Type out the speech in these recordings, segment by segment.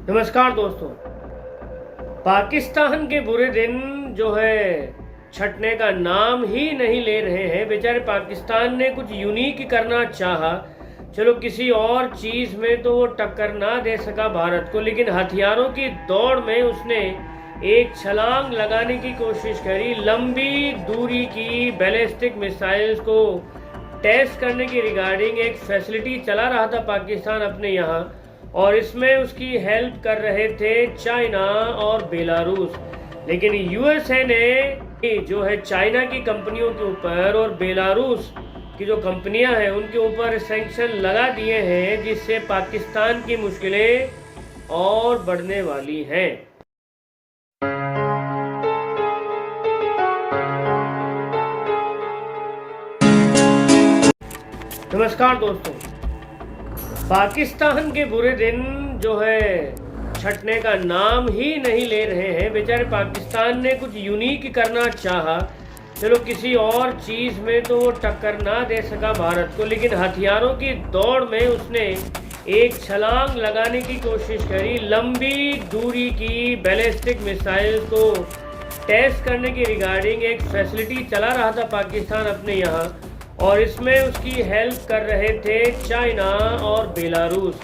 नमस्कार दोस्तों। पाकिस्तान के बुरे दिन जो है छटने का नाम ही नहीं ले रहे हैं। बेचारे पाकिस्तान ने कुछ यूनिक करना चाहा, चलो किसी और चीज़ में तो वो टक्कर ना दे सका भारत को, लेकिन हथियारों की दौड़ में उसने एक छलांग लगाने की कोशिश करी। लंबी दूरी की बैलिस्टिक मिसाइल्स को टेस्ट करने की रिगार्डिंग एक फैसिलिटी चला रहा था पाकिस्तान अपने यहाँ, और इसमें उसकी हेल्प कर रहे थे चाइना और बेलारूस। लेकिन यूएसए ने जो है चाइना की कंपनियों के ऊपर और बेलारूस की जो कंपनियां हैं उनके ऊपर सैंक्शन लगा दिए हैं, जिससे पाकिस्तान की मुश्किलें और बढ़ने वाली हैं। नमस्कार दोस्तों। पाकिस्तान के बुरे दिन जो है छटने का नाम ही नहीं ले रहे हैं। बेचारे पाकिस्तान ने कुछ यूनिक करना चाहा, चलो किसी और चीज़ में तो वो टक्कर ना दे सका भारत को, लेकिन हथियारों की दौड़ में उसने एक छलांग लगाने की कोशिश करी। लंबी दूरी की बैलिस्टिक मिसाइल्स को टेस्ट करने की रिगार्डिंग एक फैसिलिटी चला रहा था पाकिस्तान अपने यहाँ, और इसमें उसकी हेल्प कर रहे थे चाइना और बेलारूस।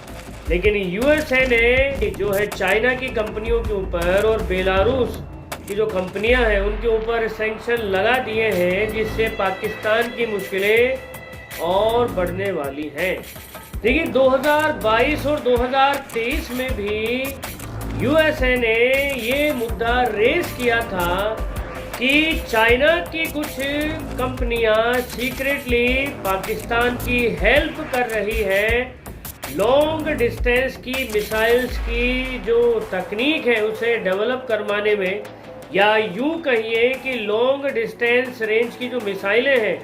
लेकिन यूएसए ने जो है चाइना की कंपनियों के ऊपर और बेलारूस की जो कंपनियां हैं उनके ऊपर सैंक्शन लगा दिए हैं, जिससे पाकिस्तान की मुश्किलें और बढ़ने वाली हैं। देखिए 2022 और 2023 में भी यूएसए ने ये मुद्दा रेस किया था कि चाइना की कुछ कंपनियां सीक्रेटली पाकिस्तान की हेल्प कर रही है लॉन्ग डिस्टेंस की मिसाइल्स की जो तकनीक है उसे डेवलप करवाने में, या यूं कहिए कि लॉन्ग डिस्टेंस रेंज की जो मिसाइलें हैं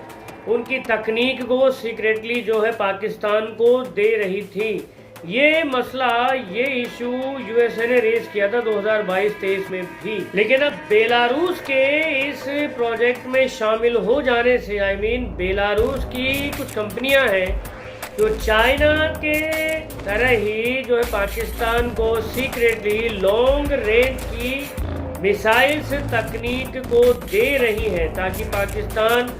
उनकी तकनीक को सीक्रेटली जो है पाकिस्तान को दे रही थी। ये मसला, ये इशू यूएसए ने रेज किया था 2022-23 में भी। लेकिन अब बेलारूस के इस प्रोजेक्ट में शामिल हो जाने से बेलारूस की कुछ कंपनियां हैं जो चाइना के तरह ही जो है पाकिस्तान को सीक्रेटली लॉन्ग रेंज की मिसाइल्स तकनीक को दे रही है, ताकि पाकिस्तान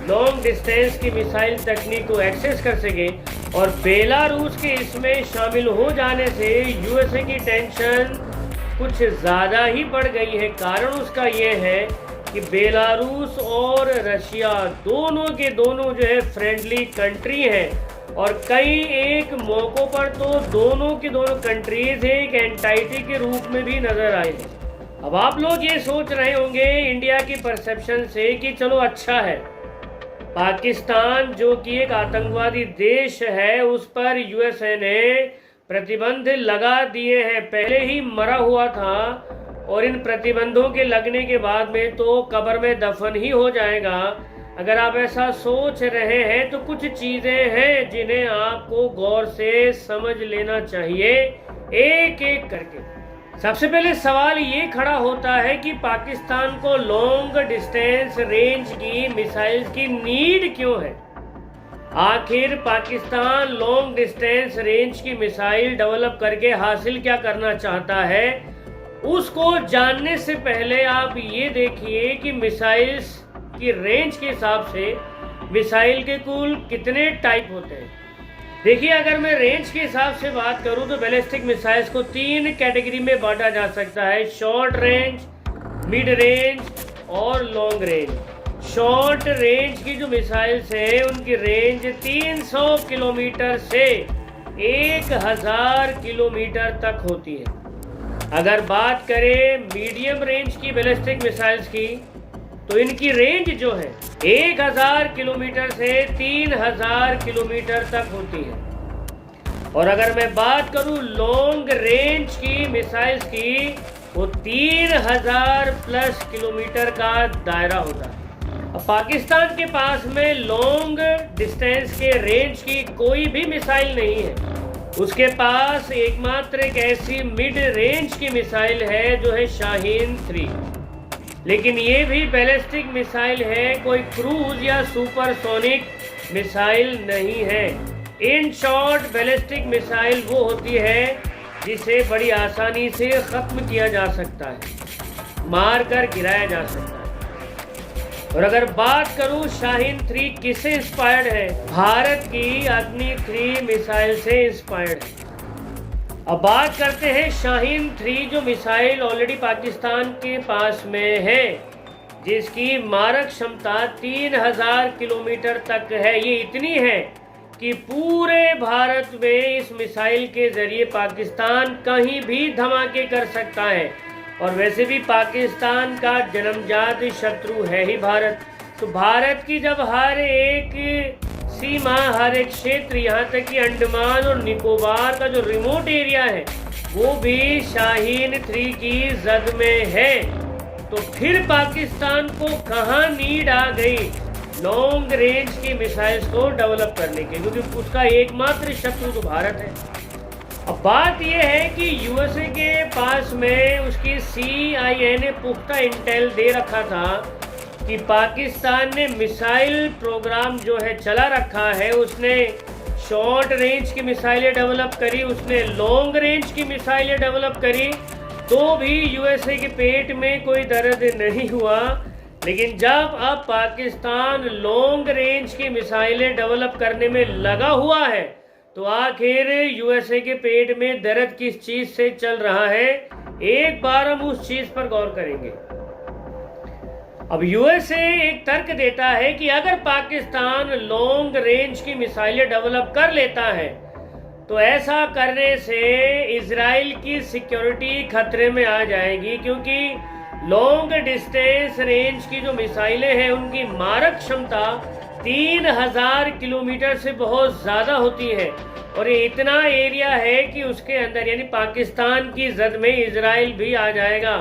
लॉन्ग डिस्टेंस की मिसाइल तकनीक को एक्सेस कर सके। और बेलारूस के इसमें शामिल हो जाने से यूएसए की टेंशन कुछ ज़्यादा ही बढ़ गई है। कारण उसका ये है कि बेलारूस और रशिया दोनों के दोनों जो है फ्रेंडली कंट्री हैं, और कई एक मौक़ों पर तो दोनों की दोनों कंट्रीज एक एंटाइटी के रूप में भी नज़र आए हैं। अब आप लोग ये सोच रहे होंगे इंडिया की परसेप्शन से कि चलो अच्छा है, पाकिस्तान जो कि एक आतंकवादी देश है उस पर यूएसए ने प्रतिबंध लगा दिए हैं, पहले ही मरा हुआ था, और इन प्रतिबंधों के लगने के बाद में तो कब्र में दफन ही हो जाएगा। अगर आप ऐसा सोच रहे हैं तो कुछ चीज़ें हैं जिन्हें आपको गौर से समझ लेना चाहिए एक एक करके। सबसे पहले सवाल ये खड़ा होता है कि पाकिस्तान को लॉन्ग डिस्टेंस रेंज की मिसाइल्स की नीड क्यों है। आखिर पाकिस्तान लॉन्ग डिस्टेंस रेंज की मिसाइल डेवलप करके हासिल क्या करना चाहता है, उसको जानने से पहले आप ये देखिए कि मिसाइल्स की रेंज के हिसाब से मिसाइल के कुल कितने टाइप होते हैं। देखिए अगर मैं रेंज के हिसाब से बात करूं तो बैलिस्टिक मिसाइल्स को 3 कैटेगरी में बांटा जा सकता है: शॉर्ट रेंज, मिड रेंज और लॉन्ग रेंज। शॉर्ट रेंज की जो मिसाइल्स हैं उनकी रेंज 300 किलोमीटर से 1000 किलोमीटर तक होती है। अगर बात करें मीडियम रेंज की बैलिस्टिक मिसाइल्स की तो इनकी रेंज जो है 1000 किलोमीटर से 3000 किलोमीटर तक होती है। और अगर मैं बात करूं लॉन्ग रेंज की मिसाइल्स की, वो 3000 प्लस किलोमीटर का दायरा होता है। अब पाकिस्तान के पास में लॉन्ग डिस्टेंस के रेंज की कोई भी मिसाइल नहीं है। उसके पास एकमात्र एक ऐसी मिड रेंज की मिसाइल है जो है शाहीन 3, लेकिन ये भी बैलिस्टिक मिसाइल है, कोई क्रूज या सुपरसोनिक मिसाइल नहीं है। इन शॉर्ट बैलिस्टिक मिसाइल वो होती है जिसे बड़ी आसानी से ख़त्म किया जा सकता है, मार कर गिराया जा सकता है। और अगर बात करूं शाहीन 3 किससे इंस्पायर्ड है, भारत की अग्नि 3 मिसाइल से इंस्पायर्ड है। अब बात करते हैं शाहीन 3 जो मिसाइल ऑलरेडी पाकिस्तान के पास में है, जिसकी मारक क्षमता 3000 किलोमीटर तक है। ये इतनी है कि पूरे भारत में इस मिसाइल के जरिए पाकिस्तान कहीं भी धमाके कर सकता है। और वैसे भी पाकिस्तान का जन्मजात शत्रु है ही भारत। तो भारत की जब हर एक सीमा, हर एक क्षेत्र, यहाँ तक कि अंडमान और निकोबार का जो रिमोट एरिया है वो भी शाहीन 3 की जद में है, तो फिर पाकिस्तान को कहाँ नीड आ गई लॉन्ग रेंज की मिसाइल्स को डेवलप करने के, क्योंकि उसका एकमात्र शत्रु तो भारत है। अब बात यह है कि यूएसए के पास में उसकी CIA ने पुख्ता इंटेल दे रखा था कि पाकिस्तान ने मिसाइल प्रोग्राम जो है चला रखा है, उसने शॉर्ट रेंज की मिसाइलें डेवलप करी, उसने लॉन्ग रेंज की मिसाइलें डेवलप करी, तो भी यूएसए के पेट में कोई दर्द नहीं हुआ। लेकिन जब अब पाकिस्तान लॉन्ग रेंज की मिसाइलें डेवलप करने में लगा हुआ है, तो आखिर यूएसए के पेट में दर्द किस चीज से चल रहा है, एक बार हम उस चीज पर गौर करेंगे। अब यूएसए एक तर्क देता है कि अगर पाकिस्तान लॉन्ग रेंज की मिसाइलें डेवलप कर लेता है तो ऐसा करने से इजराइल की सिक्योरिटी खतरे में आ जाएगी, क्योंकि लॉन्ग डिस्टेंस रेंज की जो मिसाइलें हैं उनकी मारक क्षमता 3000 किलोमीटर से बहुत ज़्यादा होती है। और ये इतना एरिया है कि उसके अंदर यानी पाकिस्तान की जद में इजराइल भी आ जाएगा।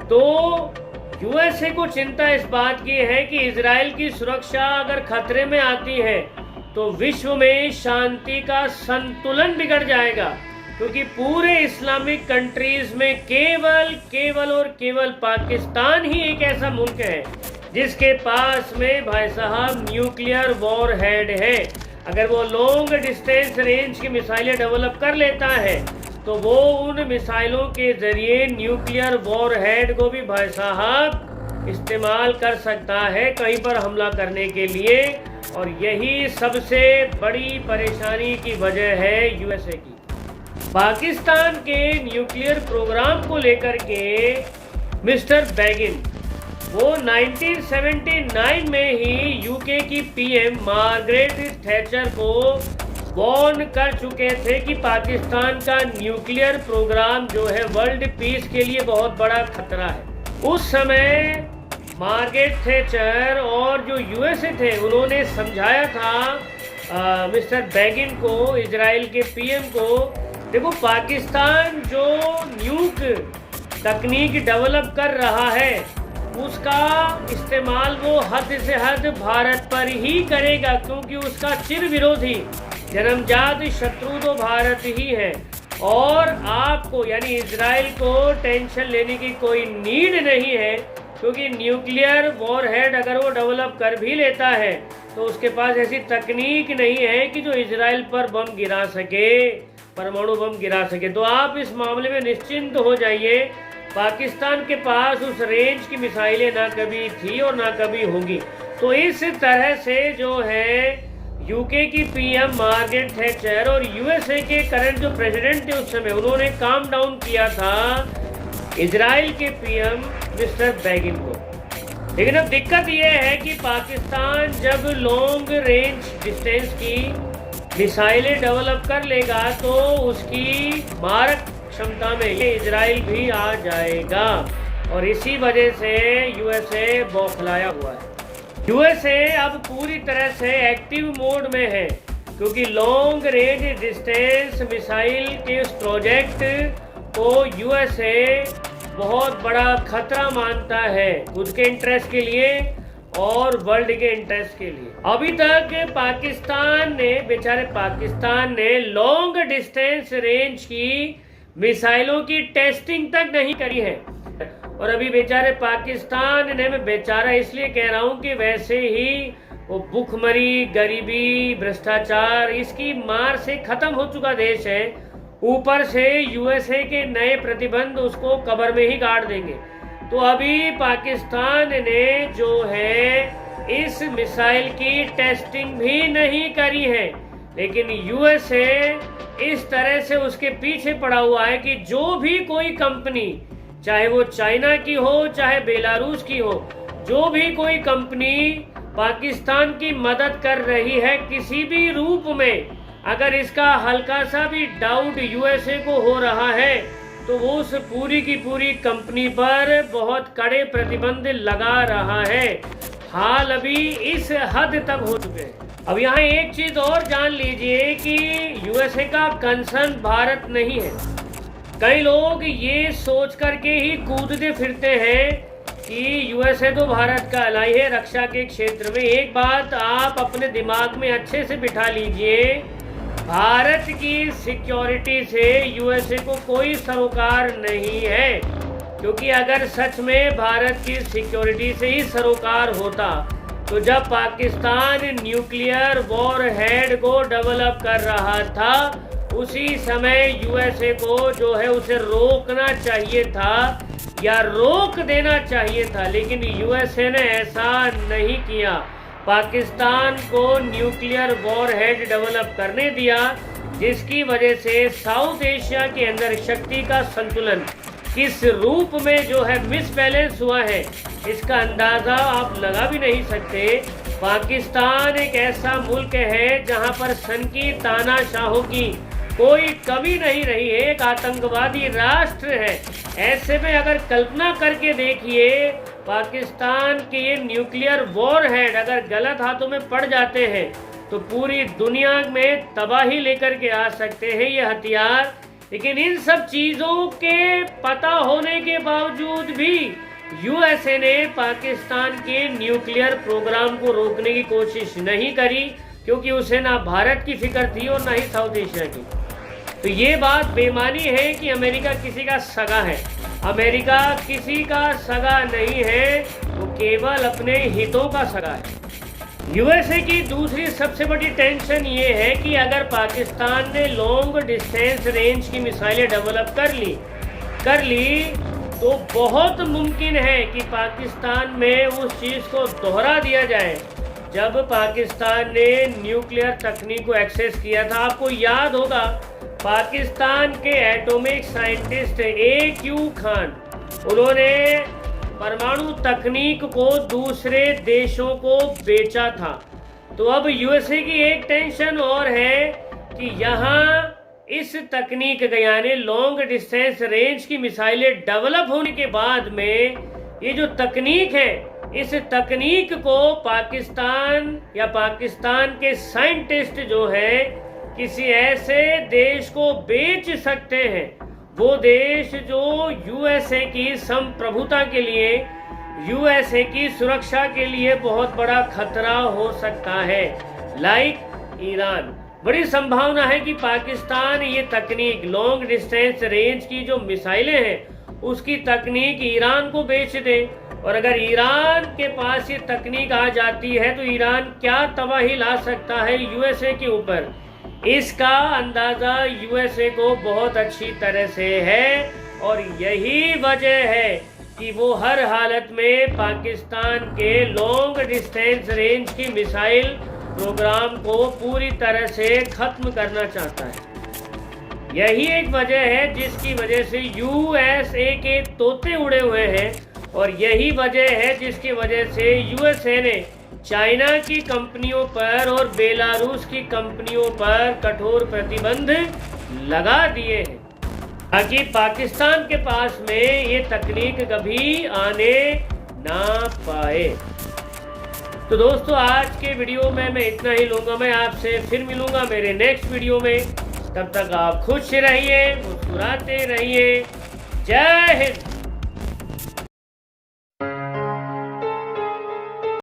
तो यूएसए को चिंता इस बात की है कि इजराइल की सुरक्षा अगर खतरे में आती है तो विश्व में शांति का संतुलन बिगड़ जाएगा, क्योंकि पूरे इस्लामिक कंट्रीज में केवल और केवल पाकिस्तान ही एक ऐसा मुल्क है जिसके पास में भाई साहब न्यूक्लियर वॉर हेड है। अगर वो लॉन्ग डिस्टेंस रेंज की मिसाइलें डेवलप कर लेता है तो वो उन मिसाइलों के जरिए न्यूक्लियर वॉर हेड को भी भाई साहब इस्तेमाल कर सकता है कहीं पर हमला करने के लिए। और यही सबसे बड़ी परेशानी की वजह है यूएसए की। पाकिस्तान के न्यूक्लियर प्रोग्राम को लेकर के मिस्टर बैगिन वो 1979 में ही यूके की पीएम मार्गरेट थैचर को वार्न कर चुके थे कि पाकिस्तान का न्यूक्लियर प्रोग्राम जो है वर्ल्ड पीस के लिए बहुत बड़ा खतरा है। उस समय मार्गरेट थैचर और जो यूएसए थे उन्होंने समझाया था मिस्टर बैगिन को, इजराइल के पीएम को, देखो पाकिस्तान जो न्यूक तकनीक डेवलप कर रहा है उसका इस्तेमाल वो हद से हद भारत पर ही करेगा, क्योंकि उसका चिर विरोधी जन्मजात शत्रु तो भारत ही है। और आपको यानी इजराइल को टेंशन लेने की कोई नीड नहीं है, क्योंकि न्यूक्लियर वॉरहेड अगर वो डेवलप कर भी लेता है तो उसके पास ऐसी तकनीक नहीं है कि जो इजराइल पर बम गिरा सके, परमाणु बम गिरा सके। तो आप इस मामले में निश्चिंत हो जाइए, पाकिस्तान के पास उस रेंज की मिसाइलें ना कभी थी और ना कभी होंगी। तो इस तरह से जो है यूके की पीएम मार्गरेट थैचर और यूएसए के करंट जो प्रेसिडेंट थे उस समय उन्होंने काम डाउन किया था इजराइल के पीएम मिस्टर बैगिन को। लेकिन अब दिक्कत यह है कि पाकिस्तान जब लॉन्ग रेंज डिस्टेंस की मिसाइलें डेवलप कर लेगा तो उसकी मारक क्षमता में ये इजराइल भी आ जाएगा। और इसी वजह से यूएसए बौखलाया हुआ है। यूएसए अब पूरी तरह से एक्टिव मोड में है, क्योंकि लॉन्ग रेंज डिस्टेंस मिसाइल के उस प्रोजेक्ट को यूएसए बहुत बड़ा खतरा मानता है खुद के इंटरेस्ट के लिए और वर्ल्ड के इंटरेस्ट के लिए। अभी तक पाकिस्तान ने लॉन्ग डिस्टेंस रेंज की मिसाइलों की टेस्टिंग तक नहीं करी है। और अभी बेचारे पाकिस्तान ने, मैं बेचारा इसलिए कह रहा हूं कि वैसे ही वो भूखमरी, गरीबी, भ्रष्टाचार इसकी मार से खत्म हो चुका देश है, ऊपर से यूएसए के नए प्रतिबंध उसको कब्र में ही गाड़ देंगे। तो अभी पाकिस्तान ने जो है इस मिसाइल की टेस्टिंग भी नहीं करी है, लेकिन यूएसए इस तरह से उसके पीछे पड़ा हुआ है कि जो भी कोई कंपनी, चाहे वो चाइना की हो चाहे बेलारूस की हो, जो भी कोई कंपनी पाकिस्तान की मदद कर रही है किसी भी रूप में, अगर इसका हल्का सा भी डाउट यूएसए को हो रहा है तो वो उस पूरी की पूरी कंपनी पर बहुत कड़े प्रतिबंध लगा रहा है। हाल अभी इस हद तक हो चुके हैं। अब यहाँ एक चीज और जान लीजिए कि यूएसए का कंसर्न भारत नहीं है। कई लोग ये सोच करके ही कूदते फिरते हैं कि यूएसए तो भारत का अलाई है रक्षा के क्षेत्र में। एक बात आप अपने दिमाग में अच्छे से बिठा लीजिए, भारत की सिक्योरिटी से यूएसए को कोई सरोकार नहीं है, क्योंकि अगर सच में भारत की सिक्योरिटी से ही सरोकार होता तो जब पाकिस्तान न्यूक्लियर वॉरहेड को डेवलप कर रहा था उसी समय यूएसए को जो है उसे रोकना चाहिए था या रोक देना चाहिए था, लेकिन यूएसए ने ऐसा नहीं किया। पाकिस्तान को न्यूक्लियर वॉरहेड डेवलप करने दिया, जिसकी वजह से साउथ एशिया के अंदर शक्ति का संतुलन किस रूप में जो है मिसबैलेंस हुआ है इसका अंदाजा आप लगा भी नहीं सकते। पाकिस्तान एक ऐसा मुल्क है जहां पर सन की तानाशाहों की कोई कमी नहीं रही है, एक आतंकवादी राष्ट्र है। ऐसे में अगर कल्पना करके देखिए, पाकिस्तान के ये न्यूक्लियर वॉरहेड अगर गलत हाथों में पड़ जाते हैं तो पूरी दुनिया में तबाही लेकर के आ सकते हैं ये हथियार। लेकिन इन सब चीजों के पता होने के बावजूद भी यूएसए ने पाकिस्तान के न्यूक्लियर प्रोग्राम को रोकने की कोशिश नहीं करी, क्योंकि उसे ना भारत की फिक्र थी और ना ही साउथ एशिया की। तो ये बात बेमानी है कि अमेरिका किसी का सगा है। अमेरिका किसी का सगा नहीं है, वो केवल अपने हितों का सगा है। यूएसए की दूसरी सबसे बड़ी टेंशन ये है कि अगर पाकिस्तान ने लॉन्ग डिस्टेंस रेंज की मिसाइलें डेवलप कर ली तो बहुत मुमकिन है कि पाकिस्तान में उस चीज़ को दोहरा दिया जाए जब पाकिस्तान ने न्यूक्लियर तकनीक को एक्सेस किया था। आपको याद होगा पाकिस्तान के एटॉमिक साइंटिस्ट A.Q. खान, उन्होंने परमाणु तकनीक को दूसरे देशों को बेचा था। तो अब यूएसए की एक टेंशन और है कि यहाँ इस तकनीक यानी लॉन्ग डिस्टेंस रेंज की मिसाइलें डेवलप होने के बाद में ये जो तकनीक है, इस तकनीक को पाकिस्तान या पाकिस्तान के साइंटिस्ट जो है किसी ऐसे देश को बेच सकते हैं, वो देश जो यूएसए की संप्रभुता के लिए, यूएसए की सुरक्षा के लिए बहुत बड़ा खतरा हो सकता है, लाइक ईरान। बड़ी संभावना है कि पाकिस्तान ये तकनीक लॉन्ग डिस्टेंस रेंज की जो मिसाइलें हैं उसकी तकनीक ईरान को बेच दे, और अगर ईरान के पास ये तकनीक आ जाती है तो ईरान क्या तबाही ला सकता है यूएसए के ऊपर, इसका अंदाजा यूएसए को बहुत अच्छी तरह से है। और यही वजह है कि वो हर हालत में पाकिस्तान के लॉन्ग डिस्टेंस रेंज की मिसाइल प्रोग्राम को पूरी तरह से खत्म करना चाहता है। यही एक वजह है जिसकी वजह से यूएसए के तोते उड़े हुए हैं, और यही वजह है जिसकी वजह से यूएसए ने चाइना की कंपनियों पर और बेलारूस की कंपनियों पर कठोर प्रतिबंध लगा दिए हैं ताकि पाकिस्तान के पास में ये तकनीक कभी आने ना पाए। तो दोस्तों, आज के वीडियो में मैं इतना ही लूँगा। मैं आपसे फिर मिलूँगा मेरे नेक्स्ट वीडियो में। तब तक आप खुश रहिए, मुस्कुराते रहिए। जय हिंद।